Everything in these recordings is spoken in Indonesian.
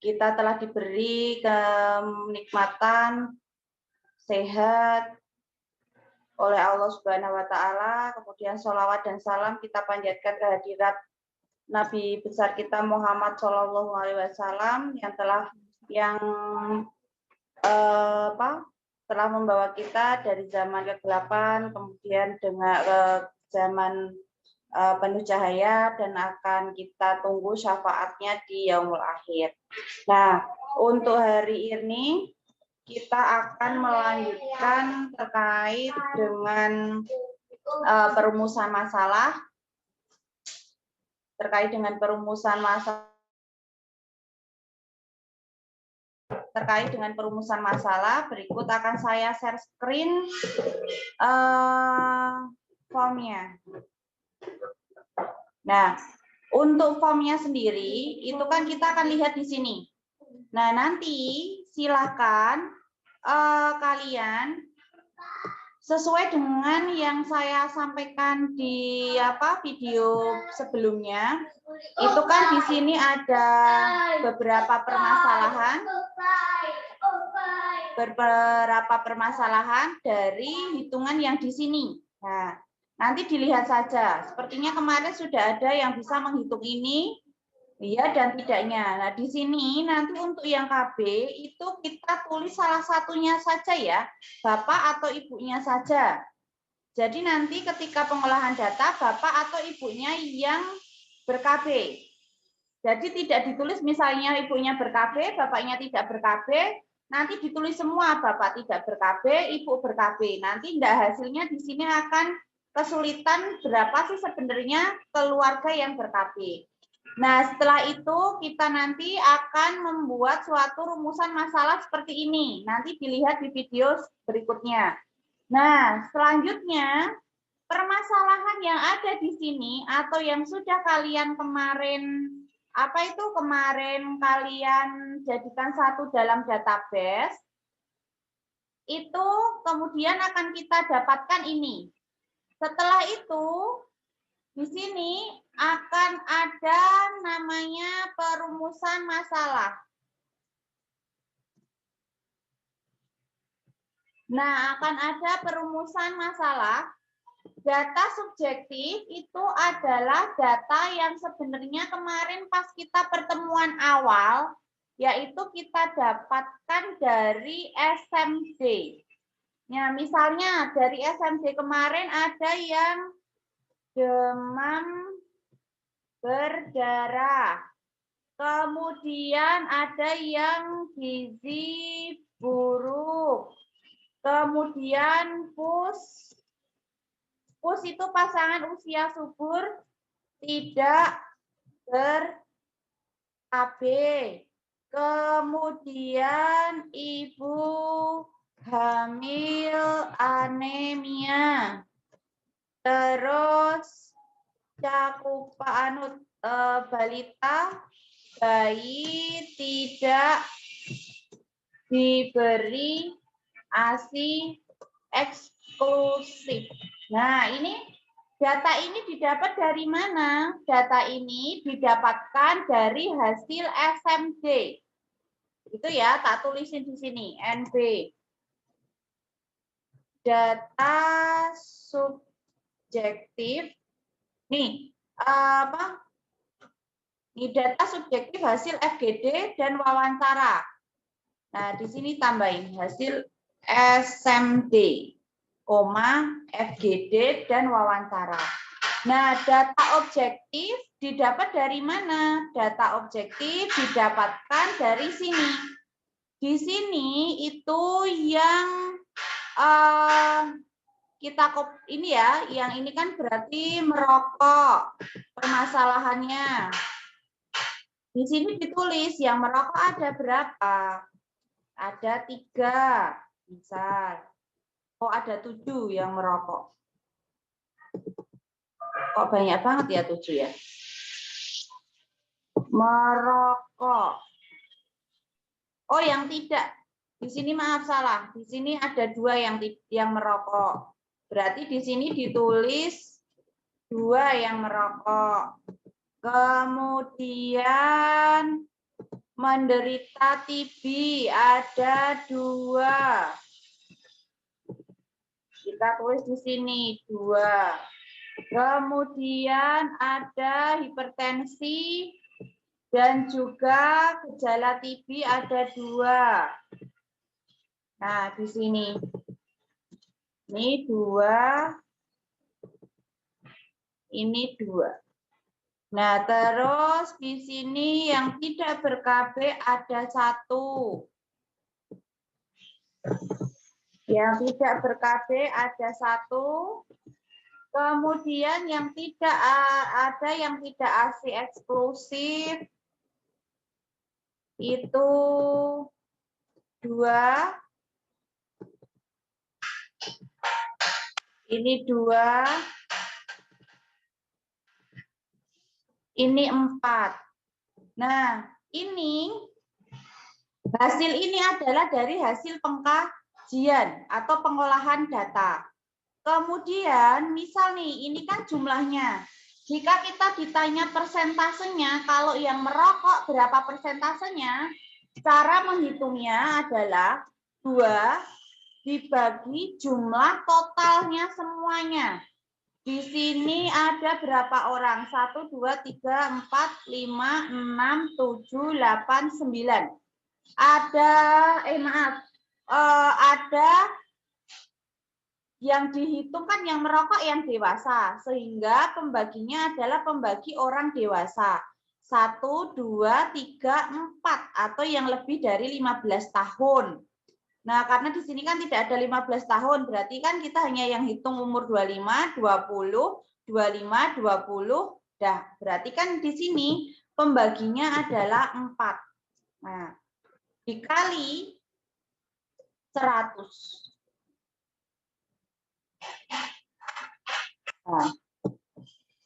kita telah diberi kenikmatan sehat oleh Allah Subhanahu wa Ta'ala. Kemudian sholawat dan salam kita panjatkan kehadirat Nabi besar kita Muhammad Shallallahu Alaihi Wasallam yang telah membawa kita dari zaman kegelapan kemudian dengan zaman penuh cahaya dan akan kita tunggu syafaatnya di yaumul akhir. Nah, untuk hari ini kita akan melanjutkan terkait dengan perumusan masalah. Terkait dengan perumusan masalah, berikut akan saya share screen formnya. Nah, untuk formnya sendiri, itu kan kita akan lihat di sini. Nah, nanti silakan kalian sesuai dengan yang saya sampaikan di video sebelumnya, itu kan di sini ada beberapa permasalahan dari hitungan yang di sini. Nah, nanti dilihat saja. Sepertinya kemarin sudah ada yang bisa menghitung ini, iya dan tidaknya. Nah, di sini nanti untuk yang KB itu kita tulis salah satunya saja ya, Bapak atau Ibunya saja. Jadi nanti ketika pengolahan data, Bapak atau Ibunya yang ber-KB. Jadi tidak ditulis misalnya Ibunya ber-KB, Bapaknya tidak ber-KB, nanti ditulis semua Bapak tidak ber-KB, Ibu ber-KB. Nanti hasilnya di sini akan kesulitan berapa sih sebenarnya keluarga yang ber-KB. Nah, setelah itu kita nanti akan membuat suatu rumusan masalah seperti ini. Nanti dilihat di video berikutnya. Nah, selanjutnya permasalahan yang ada di sini atau yang sudah kalian kemarin kalian jadikan satu dalam database, itu kemudian akan kita dapatkan ini. Setelah itu di sini akan ada namanya perumusan masalah. Nah, akan ada perumusan masalah. Data subjektif itu adalah data yang sebenarnya kemarin pas kita pertemuan awal, yaitu kita dapatkan dari SMD. Ya, misalnya dari SMD kemarin ada yang demam berdarah. Kemudian ada yang gizi buruk. Kemudian PUS itu pasangan usia subur tidak ber-KB. Kemudian ibu hamil anemia. Terus cakupan balita bayi tidak diberi ASI eksklusif. Nah, ini data ini didapat dari mana? Data ini didapatkan dari hasil SMD. Itu ya, tak tulisin di sini, NB. Data subjektif. Nih, Ini data subjektif hasil FGD dan wawancara. Nah, di sini tambahin hasil SMD, FGD dan wawancara. Nah, data objektif didapat dari mana? Data objektif didapatkan dari sini. Di sini itu yang ini ya, yang ini kan berarti merokok permasalahannya. Di sini ditulis yang merokok ada berapa? Ada 3, misal. Oh, ada 7 yang merokok. Kok banyak banget ya 7 ya? Merokok. Oh, yang tidak. Di sini maaf salah. Di sini ada 2 yang merokok. Berarti di sini ditulis 2 yang merokok. Kemudian menderita TB ada 2. Kita tulis di sini 2. Kemudian ada hipertensi dan juga gejala TB ada 2. Nah, di sini. Ini 2. Ini 2. Nah, terus di sini yang tidak ber-KB ada 1. Yang tidak ber-KB ada 1. Kemudian yang tidak ada yang tidak ASI eksklusif itu 2. Ini 2. Ini 4. Nah, ini hasil ini adalah dari hasil pengkajian atau pengolahan data. Kemudian, misal nih, ini kan jumlahnya. Jika kita ditanya persentasenya, kalau yang merokok berapa persentasenya, cara menghitungnya adalah 2 dibagi jumlah totalnya semuanya. Di sini ada berapa orang? 1, 2, 3, 4, 5, 6, 7, 8, 9. Ada yang dihitung kan yang merokok yang dewasa, sehingga pembaginya adalah pembagi orang dewasa. 1, 2, 3, 4, atau yang lebih dari 15 tahun. Nah, karena di sini kan tidak ada 15 tahun, berarti kan kita hanya yang hitung umur 25, 20, 25, 20. Dah, berarti kan di sini pembaginya adalah 4. Nah, dikali 100. Nah,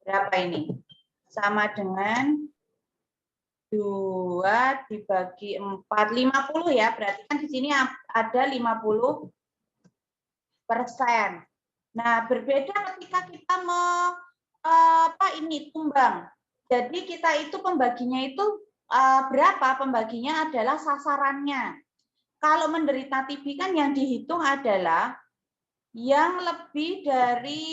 berapa ini? Sama dengan 2 dibagi 4, 50 ya. Berarti kan di sini ada 50%. Nah, berbeda ketika kita tumbang. Jadi kita itu pembaginya itu berapa? Pembaginya adalah sasarannya. Kalau menderita TB kan yang dihitung adalah yang lebih dari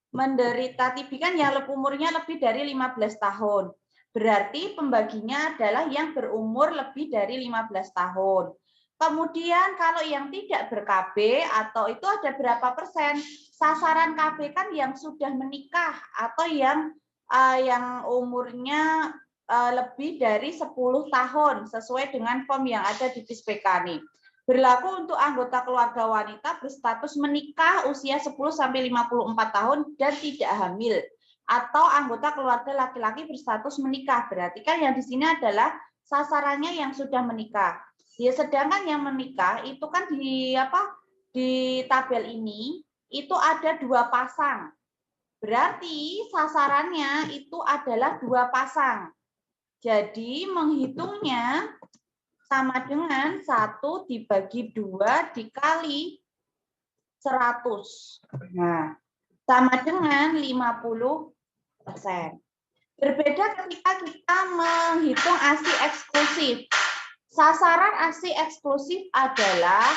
menderita TB kan yang umurnya lebih dari 15 tahun. Berarti pembaginya adalah yang berumur lebih dari 15 tahun. Kemudian kalau yang tidak ber-KB atau itu ada berapa persen? Sasaran KB kan yang sudah menikah atau yang umurnya lebih dari 10 tahun sesuai dengan form yang ada di PISPK nih. Berlaku untuk anggota keluarga wanita berstatus menikah usia 10-54 tahun dan tidak hamil. Atau anggota keluarga laki-laki berstatus menikah. Berarti kan yang di sini adalah sasarannya yang sudah menikah. Ya, sedangkan yang menikah itu kan di tabel ini itu ada 2 pasang. Berarti sasarannya itu adalah 2 pasang. Jadi menghitungnya sama dengan 1 dibagi 2 dikali 100. Nah, sama dengan 50%. Berbeda ketika kita menghitung ASI eksklusif. Sasaran ASI eksklusif adalah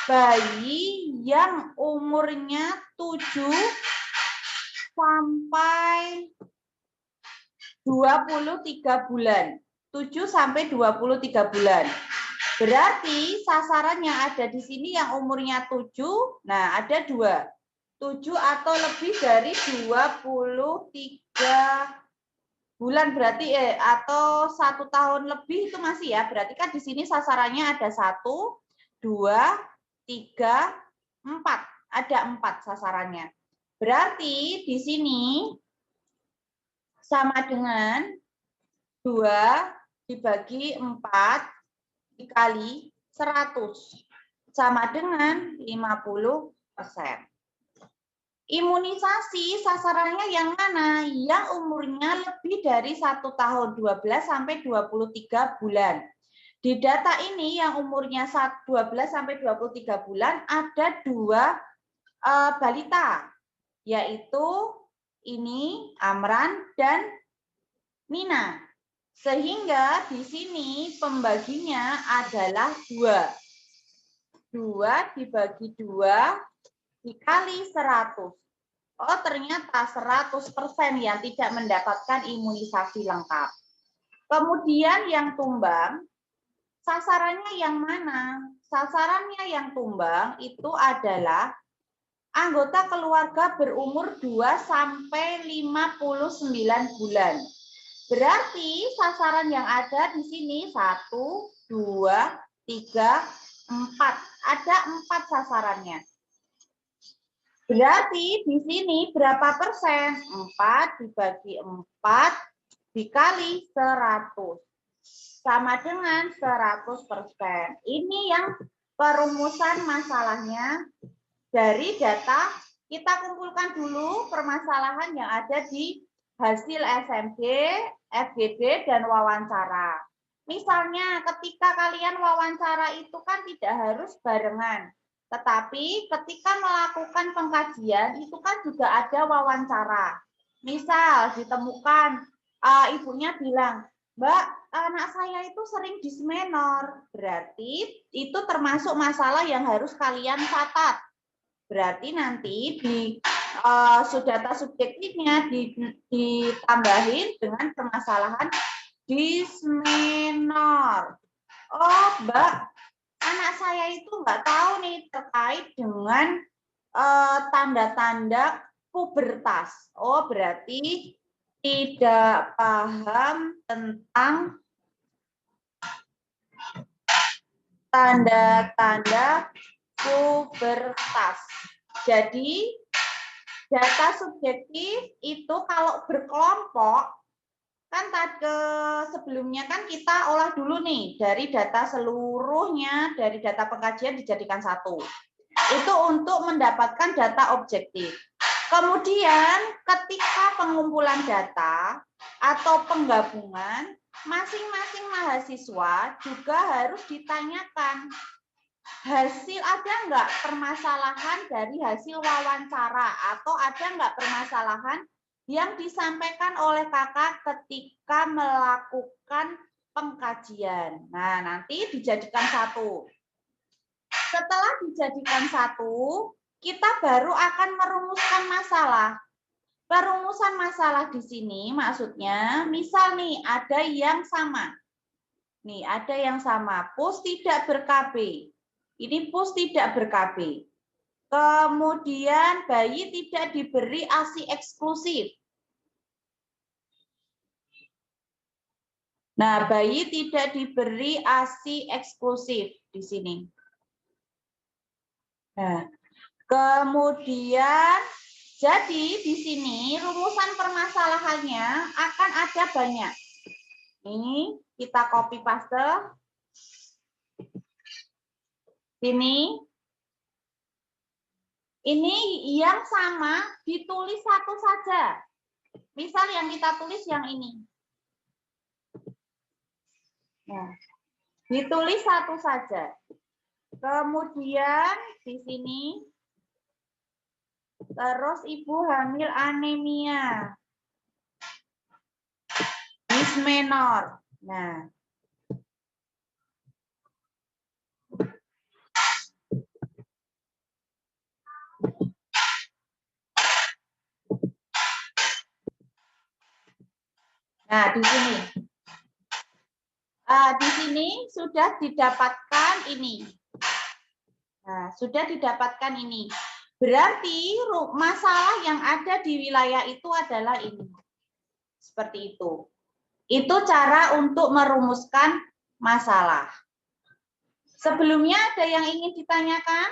bayi yang umurnya 7 sampai 23 bulan. 7 sampai 23 bulan. Berarti sasaran yang ada di sini yang umurnya 7, nah ada 2. 7 atau lebih dari 23 bulan berarti atau 1 tahun lebih itu masih ya. Berarti kan di sini sasarannya ada 1, 2, 3, 4. Ada 4 sasarannya. Berarti di sini sama dengan 2 dibagi 4 dikali 100 sama dengan 50%. Imunisasi sasarannya yang mana? Yang umurnya lebih dari 1 tahun, 12 sampai 23 bulan. Di data ini yang umurnya 12 sampai 23 bulan ada 2 balita, yaitu ini Amran dan Nina. Sehingga di sini pembaginya adalah 2. 2 dibagi 2 dikali 100. Oh, ternyata 100% yang tidak mendapatkan imunisasi lengkap. Kemudian yang tumbang, sasarannya yang mana? Sasarannya yang tumbang itu adalah anggota keluarga berumur 2 sampai 59 bulan. Berarti sasaran yang ada di sini 1, 2, 3, 4. Ada 4 sasarannya. Berarti di sini berapa persen? 4 dibagi 4 dikali 100. Sama dengan 100%. Ini yang perumusan masalahnya dari data. Kita kumpulkan dulu permasalahan yang ada di hasil SMG, FGD, dan wawancara. Misalnya ketika kalian wawancara itu kan tidak harus barengan. Tetapi ketika melakukan pengkajian itu kan juga ada wawancara. Misal ditemukan ibunya bilang, Mbak, anak saya itu sering dismenor. Berarti itu termasuk masalah yang harus kalian catat. Berarti nanti di data subjektifnya ditambahin dengan permasalahan dismenor. Oh, Mbak, anak saya itu nggak tahu nih terkait dengan tanda-tanda pubertas. Oh, berarti tidak paham tentang tanda-tanda pubertas. Jadi, data subjektif itu kalau berkelompok, kan sebelumnya kan kita olah dulu nih, dari data seluruhnya, dari data pengkajian dijadikan satu. Itu untuk mendapatkan data objektif. Kemudian ketika pengumpulan data atau penggabungan, masing-masing mahasiswa juga harus ditanyakan hasil, ada nggak permasalahan dari hasil wawancara atau ada nggak permasalahan yang disampaikan oleh kakak ketika melakukan pengkajian. Nah, nanti dijadikan satu. Setelah dijadikan satu, kita baru akan merumuskan masalah. Perumusan masalah di sini maksudnya, misal nih ada yang sama. Nih, ada yang sama, pus tidak ber-KB. Ini pus tidak ber-KB. Kemudian bayi tidak diberi ASI eksklusif. Nah, bayi tidak diberi ASI eksklusif di sini. Nah, kemudian jadi di sini rumusan permasalahannya akan ada banyak. Ini kita copy paste. Sini. Ini yang sama ditulis satu saja. Misal yang kita tulis yang ini. Nah, ditulis satu saja. Kemudian di sini terus ibu hamil anemia. Dismenor. Nah, di sini. Di sini sudah didapatkan ini. Nah, sudah didapatkan ini. Berarti masalah yang ada di wilayah itu adalah ini. Seperti itu. Itu cara untuk merumuskan masalah. Sebelumnya ada yang ingin ditanyakan?